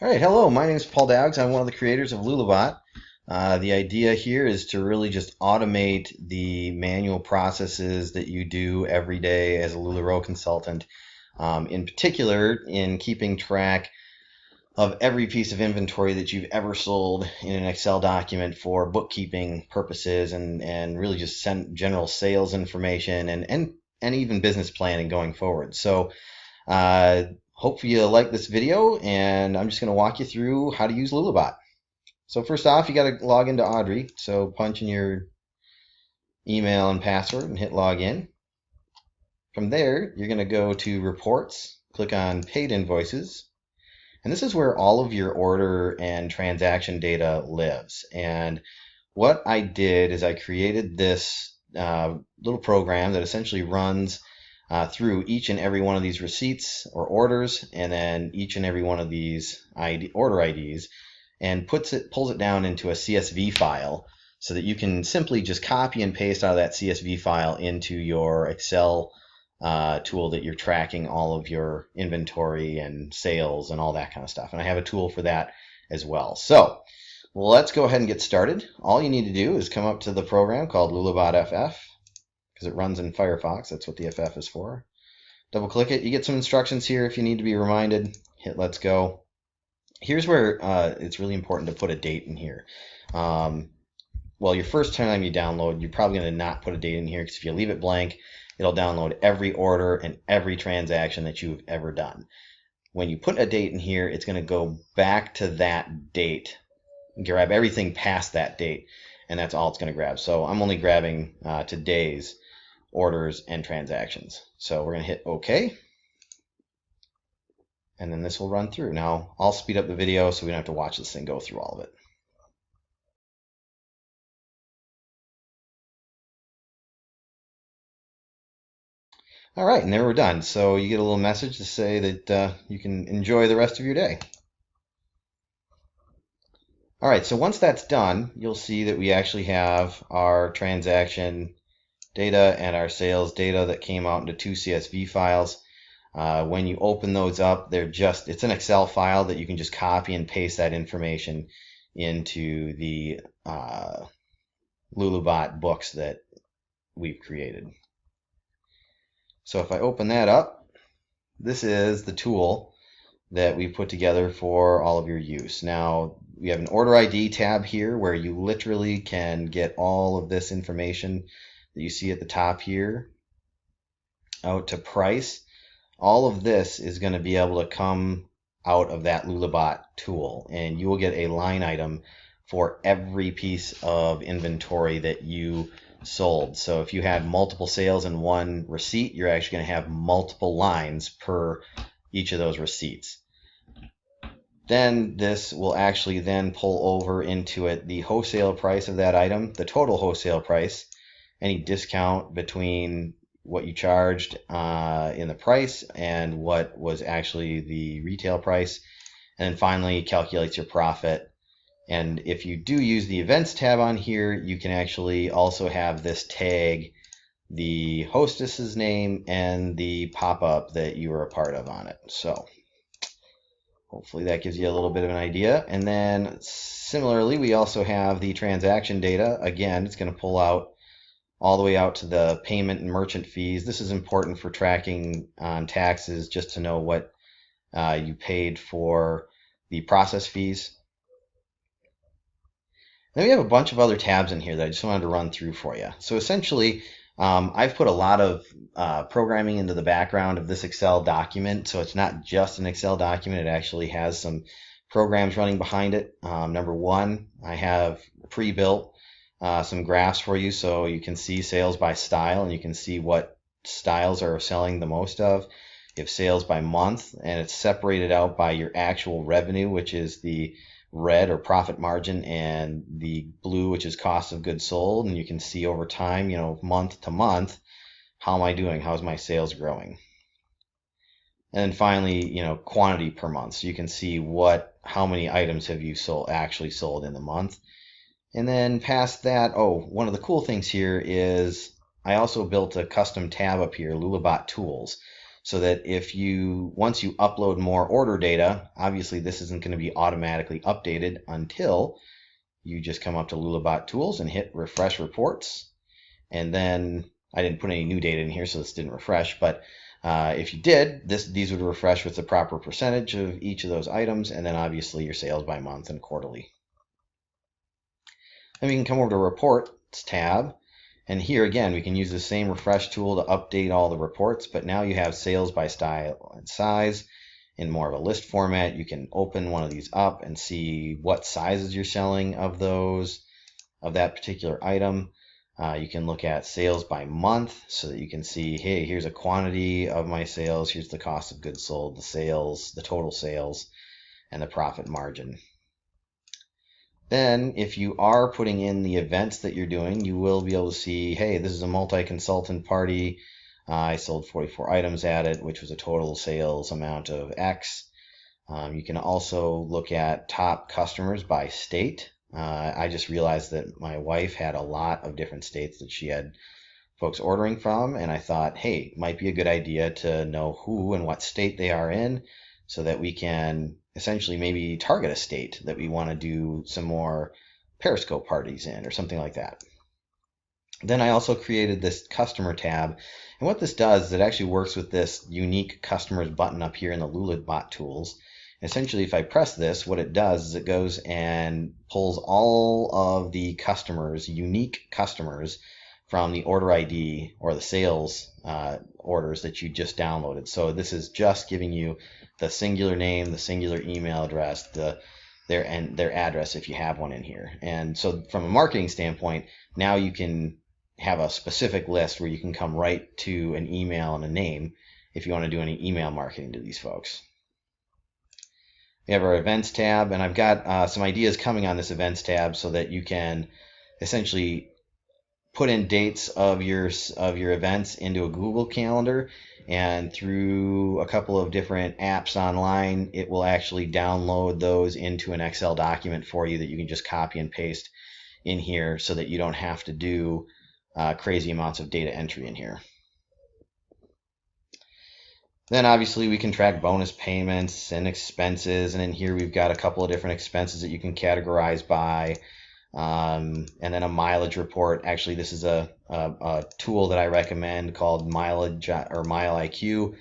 All right, hello, my name is Paul Dowgs. I'm one of the creators of LulaBot. The idea here is to really just automate the manual processes that you do every day as a LuLaRoe consultant, in particular in keeping track of every piece of inventory that you've ever sold in an Excel document for bookkeeping purposes and really just send general sales information and even business planning going forward. So hopefully you like this video, and I'm just going to walk you through how to use LulaBot. So first off, you got to log into Audrey. So punch in your email and password and hit login. From there, you're going to go to Reports, click on Paid Invoices, and this is where all of your order and transaction data lives. And what I did is I created this little program that essentially runs through each and every one of these receipts or orders, and then each and every one of these order IDs, and pulls it down into a CSV file so that you can simply just copy and paste out of that CSV file into your Excel tool that you're tracking all of your inventory and sales and all that kind of stuff. And I have a tool for that as well. So let's go ahead and get started. All you need to do is come up to the program called LulaBot FF, because it runs in Firefox. That's what the FF is for. Double click it. You get some instructions here if you need to be reminded. Hit Let's Go. Here's where it's really important to put a date in here. Well, your first time you download, you're probably going to not put a date in here, because if you leave it blank, it'll download every order and every transaction that you've ever done. When you put a date in here, it's going to go back to that date, grab everything past that date, and that's all it's going to grab. So I'm only grabbing today's orders and transactions. So we're going to hit OK, and then this will run through. Now I'll speed up the video so we don't have to watch this thing go through all of it. All right, and there we're done. So you get a little message to say that you can enjoy the rest of your day. All right, so once that's done, you'll see that we actually have our transaction data and our sales data that came out into two CSV files. When you open those up, it's an Excel file that you can just copy and paste that information into the LulaBot books that we've created. So if I open that up, this is the tool that we put together for all of your use. Now, we have an order ID tab here where you literally can get all of this information that you see at the top here out to price. All of this is going to be able to come out of that LulaBot tool, and you will get a line item for every piece of inventory that you sold. So if you had multiple sales in one receipt, you're actually going to have multiple lines per each of those receipts. Then this will actually then pull over into it the wholesale price of that item, the total wholesale price, any discount between what you charged in the price and what was actually the retail price, and then finally calculates your profit. And if you do use the events tab on here, you can actually also have this tag the hostess's name and the pop-up that you were a part of on it. So hopefully that gives you a little bit of an idea. And then similarly, we also have the transaction data. Again, it's going to pull out all the way out to the payment and merchant fees. This is important for tracking on taxes, just to know what you paid for the process fees. Then we have a bunch of other tabs in here that I just wanted to run through for you. So essentially, I've put a lot of programming into the background of this Excel document, so it's not just an Excel document. It actually has some programs running behind it. Number one, I have pre-built some graphs for you, so you can see sales by style, and you can see what styles are selling the most of. You have sales by month, and it's separated out by your actual revenue, which is the red or profit margin, and the blue, which is cost of goods sold. And you can see over time, month to month, how am I doing? How's my sales growing? And then finally, quantity per month. So you can see how many items have you actually sold in the month. And then past that, one of the cool things here is I also built a custom tab up here, LulaBot Tools. so that once you upload more order data, obviously this isn't going to be automatically updated until you just come up to LulaBot Tools and hit Refresh Reports. And then I didn't put any new data in here, so this didn't refresh. But if you did, these would refresh with the proper percentage of each of those items, and then obviously your sales by month and quarterly. Then we can come over to Reports tab. And here again, we can use the same refresh tool to update all the reports, but now you have sales by style and size in more of a list format. You can open one of these up and see what sizes you're selling of that particular item. You can look at sales by month so that you can see, hey, here's a quantity of my sales, here's the cost of goods sold, the sales, the total sales, and the profit margin. Then if you are putting in the events that you're doing, you will be able to see, hey, this is a multi-consultant party. I sold 44 items at it, which was a total sales amount of X. You can also look at top customers by state. I just realized that my wife had a lot of different states that she had folks ordering from, and I thought, hey, it might be a good idea to know who and what state they are in so that we can essentially maybe target a state that we want to do some more Periscope parties in or something like that. Then I also created this customer tab, and what this does is it actually works with this unique customers button up here in the LulaBot tools. Essentially, if I press this, what it does is it goes and pulls all of the customers, unique customers, from the order ID or the sales orders that you just downloaded. So this is just giving you the singular name, the singular email address, their address if you have one in here. And so from a marketing standpoint, now you can have a specific list where you can come right to an email and a name if you want to do any email marketing to these folks. We have our events tab, and I've got some ideas coming on this events tab so that you can essentially put in dates of your events into a Google Calendar, and through a couple of different apps online, it will actually download those into an Excel document for you that you can just copy and paste in here so that you don't have to do crazy amounts of data entry in here. Then obviously we can track bonus payments and expenses, and in here we've got a couple of different expenses that you can categorize by, and then a mileage report. Actually, this is a tool that I recommend called Mileage or Mile IQ.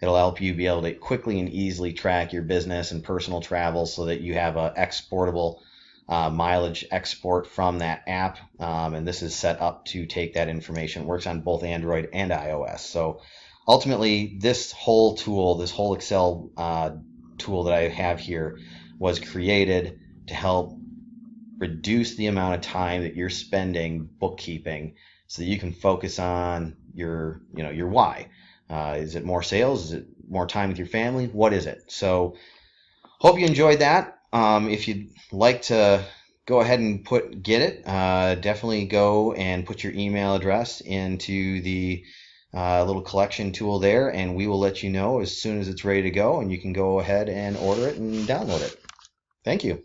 It'll help you be able to quickly and easily track your business and personal travel so that you have a exportable mileage export from that app, and this is set up to take that information. It works on both Android and iOS. So ultimately, this whole tool, this whole Excel tool that I have here, was created to help reduce the amount of time that you're spending bookkeeping so that you can focus on your why. Is it more sales? Is it more time with your family? What is it? So hope you enjoyed that. If you'd like to go ahead and get it, definitely go and put your email address into the little collection tool there, and we will let you know as soon as it's ready to go, and you can go ahead and order it and download it. Thank you.